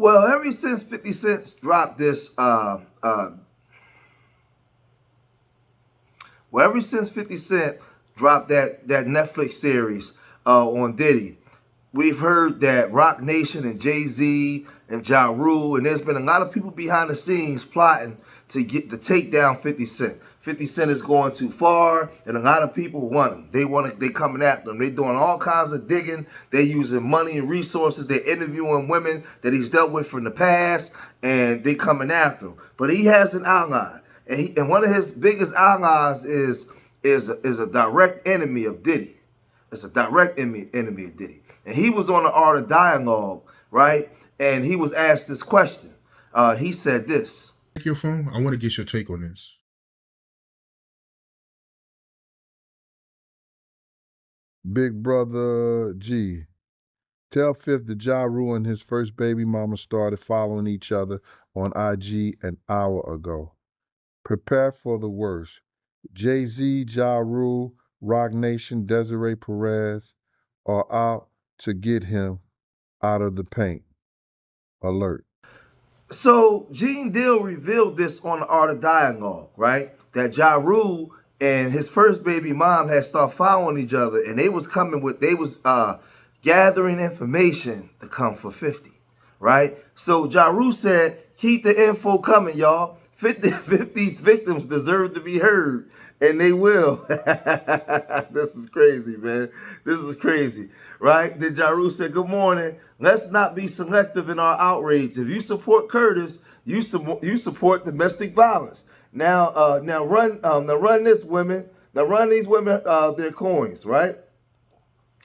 Well, ever since 50 Cent dropped this, ever since 50 Cent dropped that Netflix series on Diddy, we've heard that Roc Nation and Jay-Z and Ja Rule, and there's been a lot of people behind the scenes plotting to take down 50 Cent. 50 Cent is going too far, and a lot of people want him. They coming after him. They doing all kinds of digging. They using money and resources. They're interviewing women that he's dealt with from the past, and they coming after him. But he has an ally, and one of his biggest allies is a direct enemy of Diddy. It's a direct enemy of Diddy. And he was on the Art of Dialogue, right? And he was asked this question. He said this. Take your phone. I want to get your take on this. Big brother G, tell Fifth that Ja Rule and his first baby mama started following each other on IG an hour ago. Prepare for the worst. Jay-Z, Ja Rule, Roc Nation, Desiree Perez are out to get him out of the paint. Alert. So Gene Deal revealed this on the Art of Dialogue, right? That Ja Rule and his first baby mom had started following each other, and they was gathering information to come for 50, right? So Ja Rule said, keep the info coming, y'all. 50's victims deserve to be heard, and they will. This is crazy, man. This is crazy, right? Then Ja Rule said, good morning. Let's not be selective in our outrage. If you support Curtis, you support domestic violence. Now run this women. Now run these women their coins, right?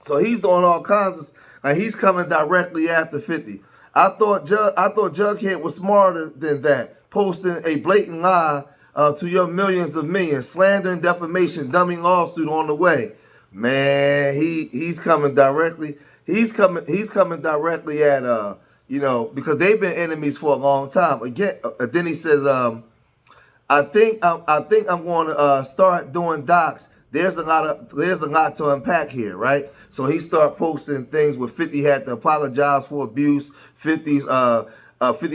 So he's doing all kinds of, like he's coming directly after 50. I thought Jughead was smarter than that, posting a blatant lie to your millions of millions, slander and defamation, dummy lawsuit on the way. Man, he's coming directly. He's coming directly at because they've been enemies for a long time. Again, then he says, I think I'm going to start doing docs. There's a lot to unpack here, right? So he started posting things where 50 had to apologize for abuse. 50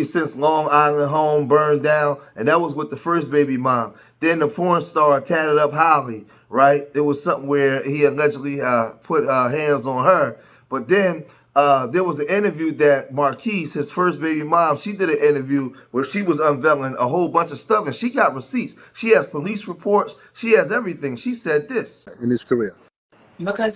Cent's Long Island home burned down, and that was with the first baby mom. Then the porn star tatted up Holly, right? It was something where he allegedly put hands on her. But then there was an interview that Marquise, his first baby mom, she did an interview where she was unveiling a whole bunch of stuff, and she got receipts. She has police reports. She has everything. She said this. In his career. Because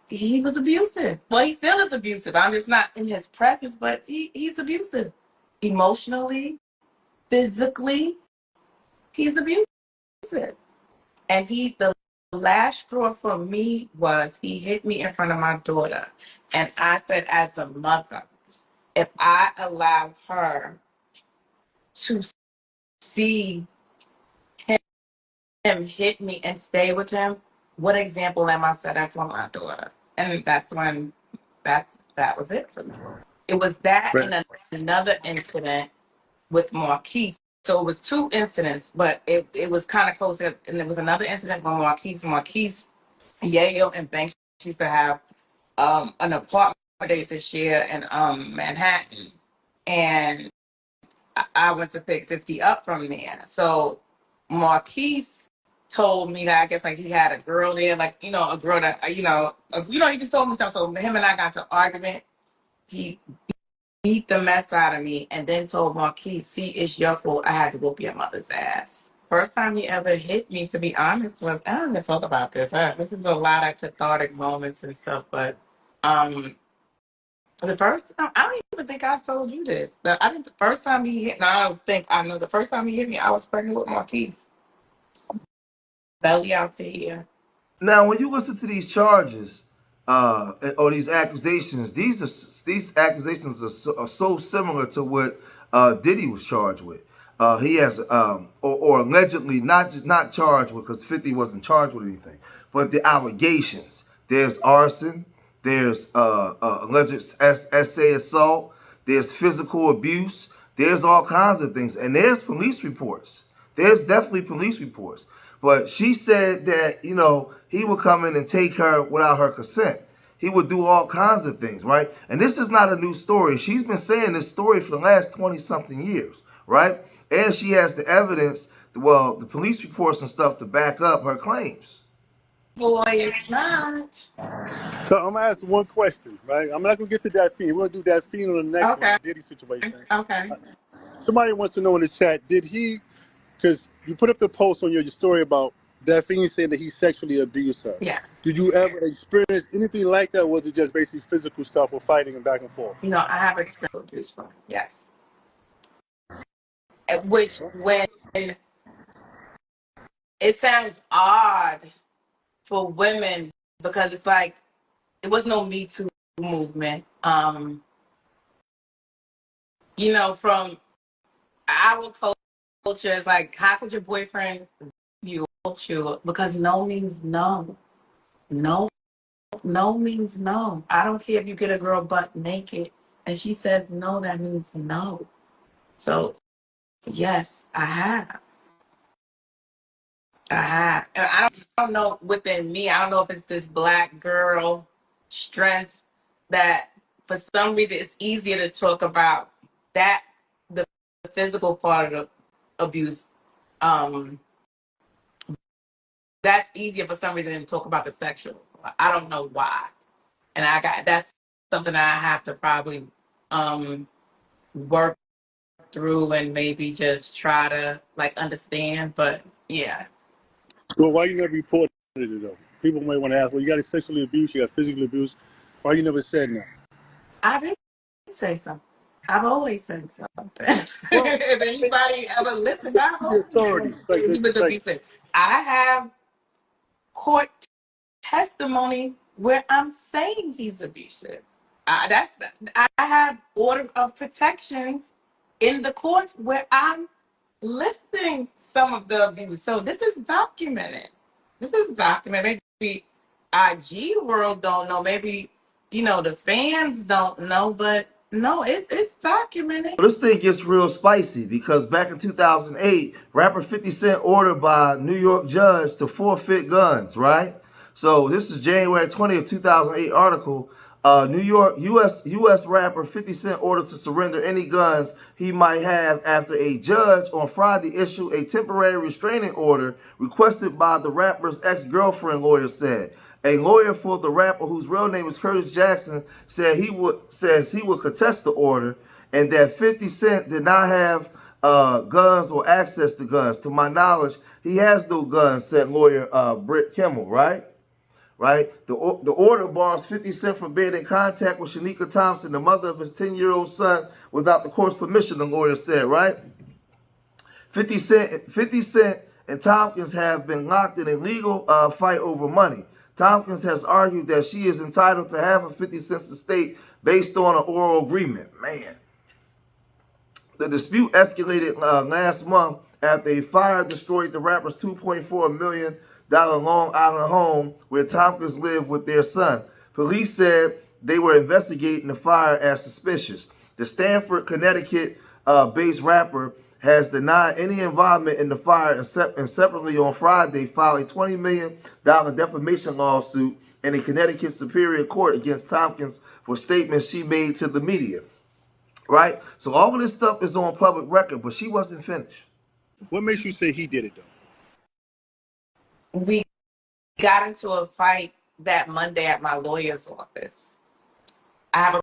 he was abusive. Well, he still is abusive. I'm just not in his presence, but he's abusive. Emotionally, physically, he's abusive. And the last straw for me was he hit me in front of my daughter. And I said, as a mother, if I allowed her to see him hit me and stay with him, what example am I setting for my daughter? And that's when that was it for me. It was that and another incident with Marquise. So it was two incidents, but it was kind of close. And there was another incident with Marquise, Yale, and Banks used to have an apartment they used to share in Manhattan. And I went to pick 50 up from there. So Marquise told me that I guess like he had a girl there, like, a girl that, he just told me something. So him and I got into an argument. He beat the mess out of me and then told Marquise, see, it's your fault. I had to whoop your mother's ass. First time he ever hit me, to be honest, was, I'm going to talk about this. This is a lot of cathartic moments and stuff, but the first time, I don't even think I've told you this. The first time he hit me, the first time he hit me, I was pregnant with Marquise. Belly out to here. Now, when you listen to these charges or these accusations, these accusations are so similar to what Diddy was charged with. He has, or allegedly not charged with, because 50 wasn't charged with anything, but the allegations. There's arson. There's alleged essay assault. There's physical abuse. There's all kinds of things, and there's police reports. There's definitely police reports. But she said that, he would come in and take her without her consent. He would do all kinds of things, right? And this is not a new story. She's been saying this story for the last 20-something years, right? And she has the evidence, well, the police reports and stuff to back up her claims. Boy, it's not. So I'm gonna ask one question, right? I'm not gonna get to that fiend. We're gonna do that fiend on the next one, Okay. the Diddy situation. Okay. Somebody wants to know in the chat, did he? Because you put up the post on your story about that fiend saying that he sexually abused her. Yeah. Did you ever experience anything like that? Or was it just basically physical stuff or fighting and back and forth? You know, I have experienced abuse from him. Yes. Which, when it sounds odd for women, because it's like it was no Me Too movement. You know, from our culture, it's like, how could your boyfriend you? Because no means no. No, no means no. I don't care if you get a girl butt naked and she says no, that means no. So yes, I have. And I don't know within me, I don't know if it's this black girl strength that for some reason it's easier to talk about that, the physical part of the abuse. That's easier for some reason than to talk about the sexual. I don't know why. And that's something I have to probably work through and maybe just try to like understand. But yeah. Well, why you never reported it though? People might want to ask, well, you got sexually abused, you got physically abused. Why you never said that? I did say something. I've always said something. Well, If anybody ever listened, I've the authorities, like always he was abusive. I have court testimony where I'm saying he's abusive. I have order of protections in the courts where I'm listing some of the abuse. So this is documented. Maybe IG world don't know. Maybe the fans don't know, but no, it's documented. This thing gets real spicy because back in 2008, rapper 50 Cent ordered by a New York judge to forfeit guns, right? So this is January 20th, 2008 article. New York U.S. rapper 50 Cent ordered to surrender any guns he might have after a judge on Friday issued a temporary restraining order requested by the rapper's ex-girlfriend, lawyer said. A lawyer for the rapper, whose real name is Curtis Jackson, says he would contest the order and that 50 Cent did not have guns or access to guns. To my knowledge, he has no guns, said lawyer Britt Kimmel, right? The order bars 50 Cent from being in contact with Shaniqua Thompson, the mother of his 10-year-old son, without the court's permission, the lawyer said, right? 50 Cent and Tompkins have been locked in a legal fight over money. Tompkins has argued that she is entitled to half of 50 Cent's estate based on an oral agreement. Man. The dispute escalated last month after a fire destroyed the rapper's $2.4 million Long Island home where Tompkins lived with their son. Police said they were investigating the fire as suspicious. The Stamford, Connecticut-based rapper has denied any involvement in the fire and separately on Friday filed a $20 million defamation lawsuit in a Connecticut Superior Court against Tompkins for statements she made to the media. Right? So all of this stuff is on public record, but she wasn't finished. What makes you say he did it though? We got into a fight that Monday at my lawyer's office. I have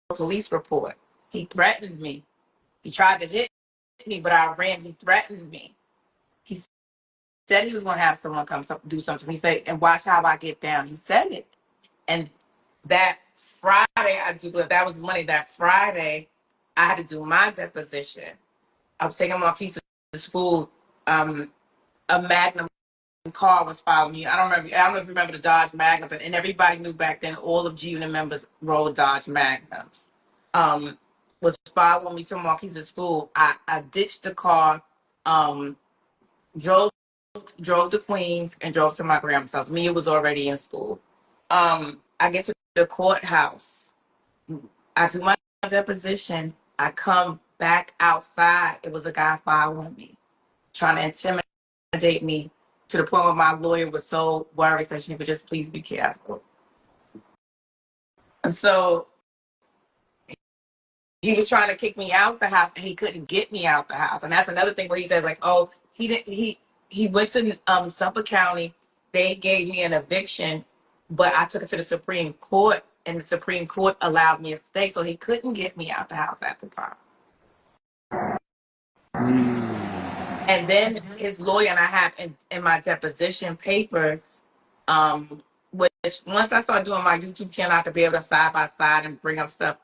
a police report. He threatened me. He tried to hit me, but I ran. He threatened me. He said he was going to have someone come do something. He said, and watch how I get down. He said it. And that Friday, I do believe that was Monday. That Friday, I had to do my deposition. I was taking my piece to school. A Magnum car was following me. I don't know if you remember the Dodge Magnums, and everybody knew back then all of G Unit members rode Dodge Magnums. Was following me to Marquis to school. I ditched the car, drove to Queens, and drove to my grandma's house. Mia was already in school. I get to the courthouse. I do my deposition. I come back outside. It was a guy following me, trying to intimidate me to the point where my lawyer was so worried. Said, "Shaniqua, just please be careful." So he was trying to kick me out the house and he couldn't get me out the house. And that's another thing where he says like, oh, he went to Suffolk County. They gave me an eviction, but I took it to the Supreme Court and the Supreme Court allowed me to stay. So he couldn't get me out the house at the time. And then his lawyer, and I have in my deposition papers, which once I start doing my YouTube channel, I have to be able to side by side and bring up stuff.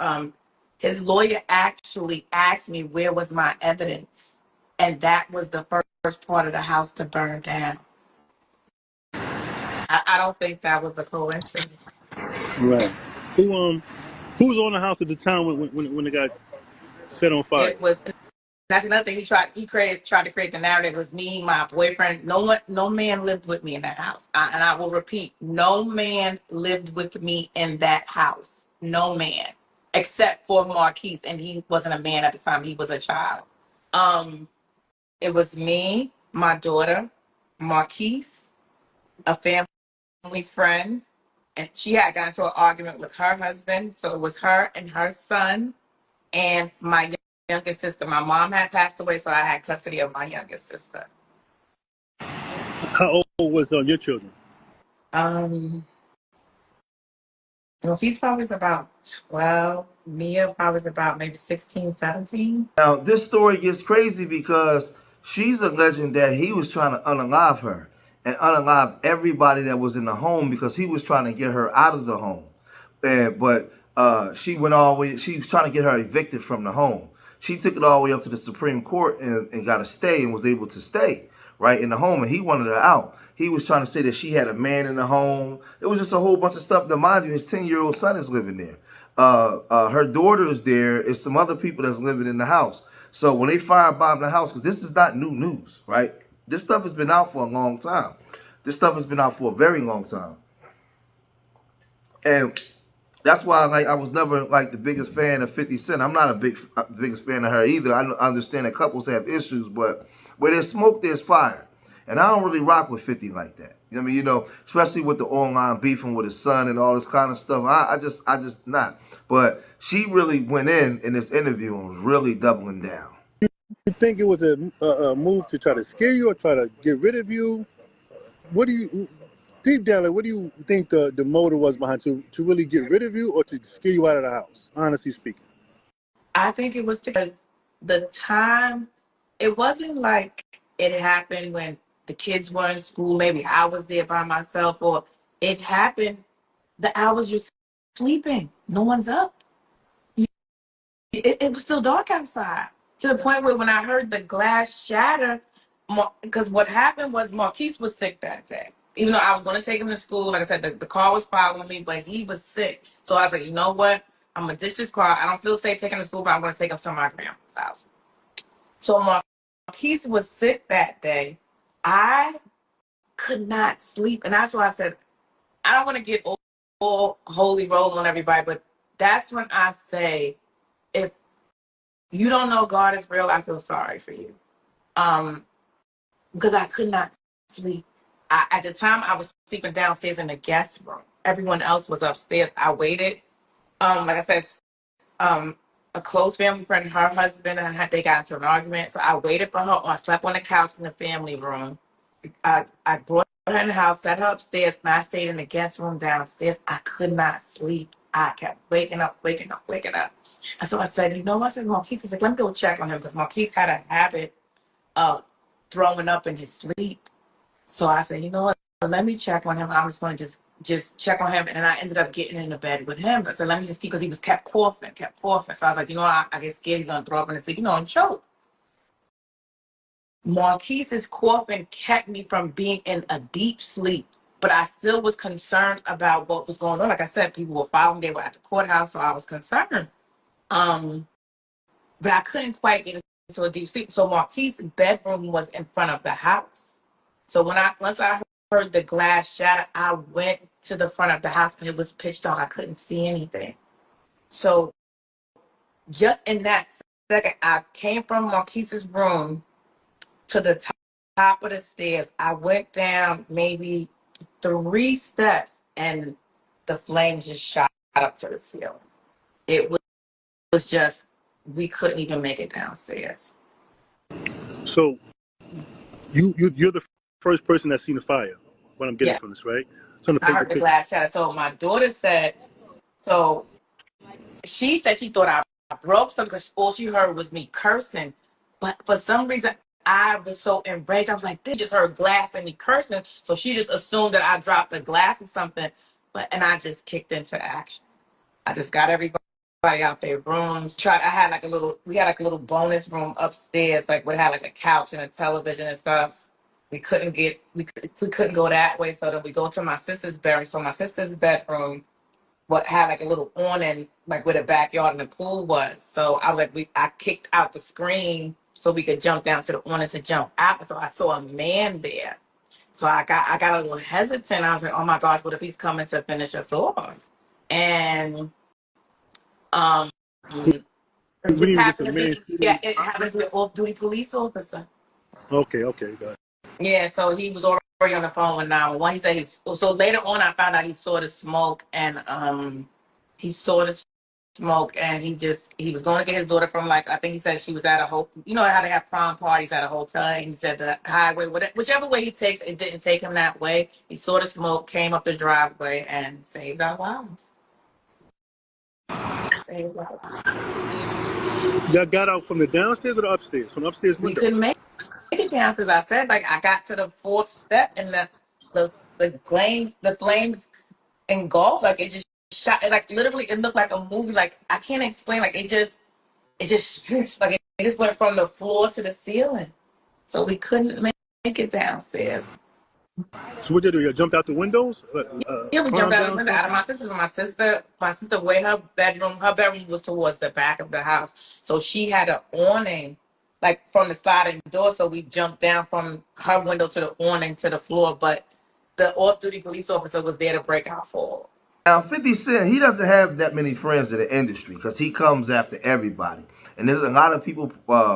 His lawyer actually asked me where was my evidence, and that was the first part of the house to burn down. I don't think that was a coincidence. Right. Who's on the house at the time when it got set on fire? It was. That's another thing. He tried to create the narrative. It was me, my boyfriend. No man lived with me in that house. And I will repeat, no man lived with me in that house. No man, except for Marquise, and he wasn't a man at the time. He was a child. It was me, my daughter, Marquise, a family friend, and she had gotten into an argument with her husband. So it was her and her son, and my youngest sister. My mom had passed away, so I had custody of my youngest sister. How old was your children? Well, he's probably about 12. Mia probably about maybe 16, 17. Now, this story gets crazy because she's alleging that he was trying to unalive her and unalive everybody that was in the home because he was trying to get her out of the home. But she went all the way, she was trying to get her evicted from the home. She took it all the way up to the Supreme Court and got a stay and was able to stay right in the home, and he wanted her out. He was trying to say that she had a man in the home. It was just a whole bunch of stuff. Now, mind you, his 10-year-old son is living there. Her daughter is there. It's some other people that's living in the house. So when they fired Bob in the house, because this is not new news, right? This stuff has been out for a long time. This stuff has been out for a very long time. And that's why I was never like the biggest fan of 50 Cent. I'm not biggest fan of her either. I understand that couples have issues, but where there's smoke, there's fire. And I don't really rock with 50 like that. I mean, especially with the online beefing with his son and all this kind of stuff. I just not. But she really went in this interview and was really doubling down. You think it was a move to try to scare you or try to get rid of you? What do you, deep down, what do you think the motive was behind to really get rid of you or to scare you out of the house, honestly speaking? I think it was because the time, it wasn't like it happened when the kids were in school. Maybe I was there by myself, or it happened the hours you're sleeping. No one's up. It was still dark outside to the point where when I heard the glass shatter, because what happened was Marquise was sick that day. Even though I was going to take him to school, like I said, the car was following me, but he was sick. So I was like, you know what? I'm going to ditch this car. I don't feel safe taking him to school, but I'm going to take him to my grandma's house. So Marquise was sick that day. I could not sleep. And that's why I said, I don't want to get all holy roll on everybody, but that's when I say, if you don't know God is real, I feel sorry for you. Because I could not sleep. At the time, I was sleeping downstairs in the guest room. Everyone else was upstairs. I waited. Like I said, a close family friend, her husband, and they got into an argument. So I waited for her. I slept on the couch in the family room. I brought her in the house, set her upstairs, and I stayed in the guest room downstairs. I could not sleep. I kept waking up. And so I said, I said, Marquise, let me go check on him, because Marquise had a habit of throwing up in his sleep. So I said, let me check on him. I'm just going to just check on him. And then I ended up getting into bed with him. But so let me just keep, because he was kept coughing. So I was like, I get scared he's going to throw up in his sleep, and choke. Marquise's coughing kept me from being in a deep sleep, but I still was concerned about what was going on. Like I said, people were following me. They were at the courthouse, so I was concerned. But I couldn't quite get into a deep sleep. So Marquise's bedroom was in front of the house. So once I heard the glass shatter, I went to the front of the house, and it was pitch dark. I couldn't see anything. So just in that second, I came from Marquise's room to the top of the stairs. I went down maybe 3 steps, and the flames just shot up to the ceiling. It was just, we couldn't even make it downstairs. So you're the first person that's seen the fire. What I'm getting Yeah, from this, right? It's on the I paper heard the picture. glass shatter. So my daughter said, so she said she thought I broke something because all she heard was me cursing. But for some reason, I was so enraged. I was like, they just heard glass and me cursing. So she just assumed that I dropped the glass or something. And I just kicked into action. I just got everybody out their rooms. We had like a little bonus room upstairs, like we had like a couch and a television and stuff. We couldn't go that way, so then we go to my sister's bedroom. So my sister's bedroom had like a little awning, like where the backyard and the pool was. So I was like, I kicked out the screen so we could jump down to the awning to jump out. So I saw a man there. So I got a little hesitant. I was like, oh my gosh, what if he's coming to finish us off? And um, it We just need just a happened to be, man yeah, sitting. it happened to be an off-duty police officer. Okay, got it. Yeah, so he was already on the phone with 911. He said so later on I found out he saw the smoke and he saw the smoke and he was going to get his daughter from, like, I think he said she was at a hotel. You know how they have prom parties at a hotel, and he said the highway, whichever way he takes, it didn't take him that way. He saw the smoke, came up the driveway and saved our lives. Saved our lives. Y'all got out from the downstairs or the upstairs? From the upstairs We window. couldn't make it down, as I said. Like, I got to the fourth step and the flames engulfed. Like, it just shot. Like, literally, it looked like a movie. Like, I can't explain. Like, it just like it just went from the floor to the ceiling. So we couldn't make it downstairs. So what you do? You jumped out the windows? Yeah, we jumped Climb out the down window out of something? my sister's. My sister, where her bedroom was towards the back of the house. So she had an awning, like from the sliding door. So we jumped down from her window to the awning to the floor. But the off-duty police officer was there to break our fall. Now, 50 Cent, he doesn't have that many friends in the industry because he comes after everybody. And there's a lot of people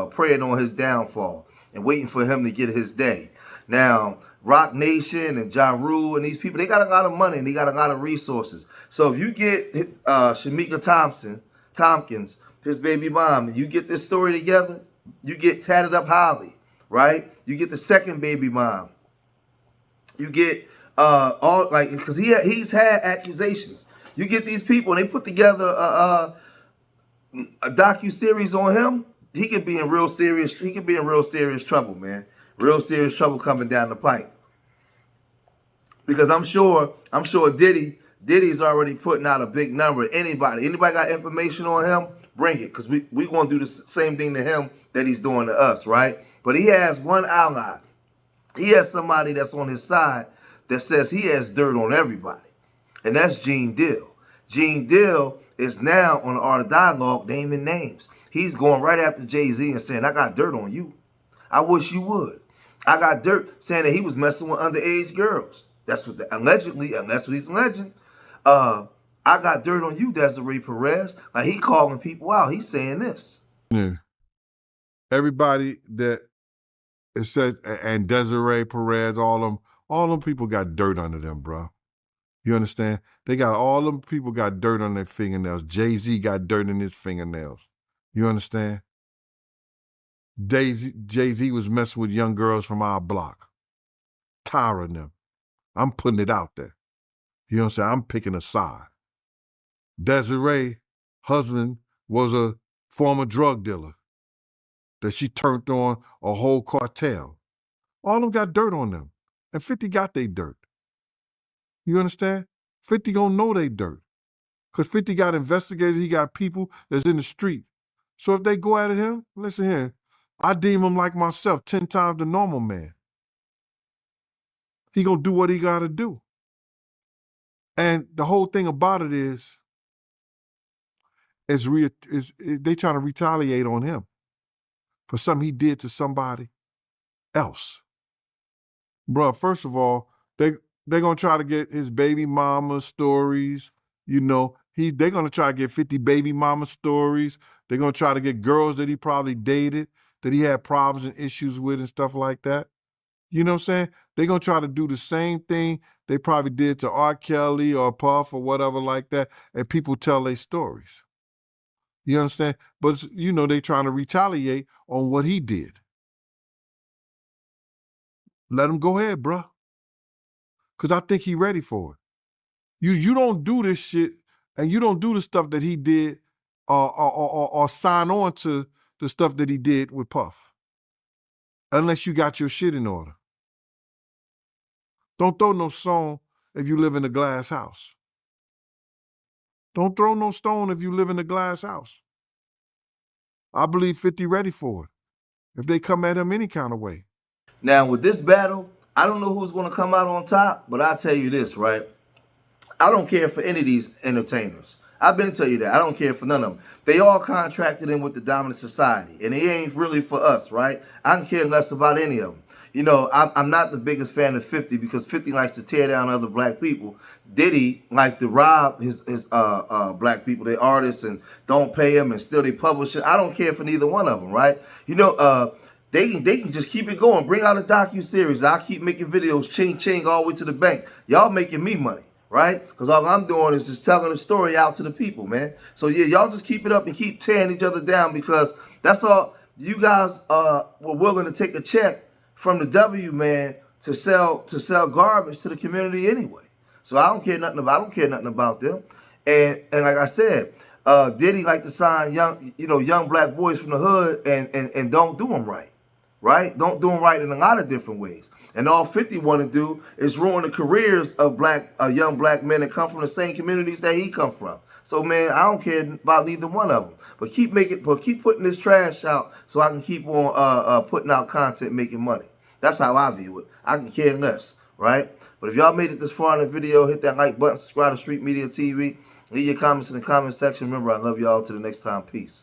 praying on his downfall and waiting for him to get his day. Now, Rock Nation and Ja Rule and these people, they got a lot of money and they got a lot of resources. So if you get Shaniqua Tompkins, his baby mom, and you get this story together, you get Tatted Up Holly, right? You get the second baby mom. You get all, like, because he's had accusations. You get these people and they put together a docu-series on him. He could be in real serious trouble, man. Real serious trouble coming down the pipe. Because I'm sure Diddy's already putting out a big number. Anybody got information on him? Bring it, because we gonna do the same thing to him that he's doing to us, right? But he has one ally. He has somebody that's on his side that says he has dirt on everybody. And that's Gene Deal. Gene Deal is now on the Art of Dialogue naming names. He's going right after Jay-Z and saying, I got dirt on you. I wish you would. I got dirt, saying that he was messing with underage girls. That's what allegedly, and that's what he's alleging. I got dirt on you, Desiree Perez. Like, he calling people out. He's saying this. Yeah. Everybody that it said, and Desiree Perez, all them people got dirt under them, bro. You understand? All them people got dirt on their fingernails. Jay-Z got dirt in his fingernails. You understand? Jay-Z was messing with young girls from our block. Tiring them. I'm putting it out there. You know what I'm saying? I'm picking a side. Desiree, husband, was a former drug dealer that she turned on a whole cartel. All of them got dirt on them. And 50 got they dirt. You understand? 50 gonna know they dirt. Because 50 got investigators, he got people that's in the street. So if they go at him, listen here, I deem him like myself, 10 times the normal man. He gonna do what he gotta do. And the whole thing about it is they trying to retaliate on him for something he did to somebody else. Bruh, first of all, they're gonna try to get his baby mama stories. You know, they're gonna try to get 50 baby mama stories. They're gonna try to get girls that he probably dated, that he had problems and issues with and stuff like that. You know what I'm saying? They're going to try to do the same thing they probably did to R. Kelly or Puff or whatever like that, and people tell their stories. You understand? But, you know, they trying to retaliate on what he did. Let him go ahead, bruh. Because I think he ready for it. You don't do this shit, and you don't do the stuff that he did or sign on to the stuff that he did with Puff. Unless you got your shit in order. Don't throw no stone if you live in a glass house. Don't throw no stone if you live in a glass house. I believe 50 ready for it. If they come at him any kind of way. Now, with this battle, I don't know who's going to come out on top, but I'll tell you this, right? I don't care for any of these entertainers. I've been telling you that. I don't care for none of them. They all contracted in with the dominant society, and it ain't really for us, right? I don't care less about any of them. You know, I'm not the biggest fan of 50 because 50 likes to tear down other black people. Diddy like to rob his black people, they artists, and don't pay them, and still they publish it. I don't care for neither one of them, right? You know, they can just keep it going. Bring out a docu-series. I'll keep making videos, ching all the way to the bank. Y'all making me money, right? Because all I'm doing is just telling the story out to the people, man. So yeah, y'all just keep it up and keep tearing each other down, because that's all. You guys were willing to take a check from the W, man, to sell garbage to the community anyway. So I don't care nothing about them. And like I said, Diddy like to sign young black boys from the hood and don't do them right. Right? Don't do them right in a lot of different ways. And all 50 want to do is ruin the careers of young black men that come from the same communities that he come from. So man, I don't care about neither one of them. But keep putting this trash out so I can keep on putting out content, making money. That's how I view it. I can care less, right? But if y'all made it this far in the video, hit that like button, subscribe to Street Media TV, leave your comments in the comment section. Remember, I love y'all. Till the next time, peace.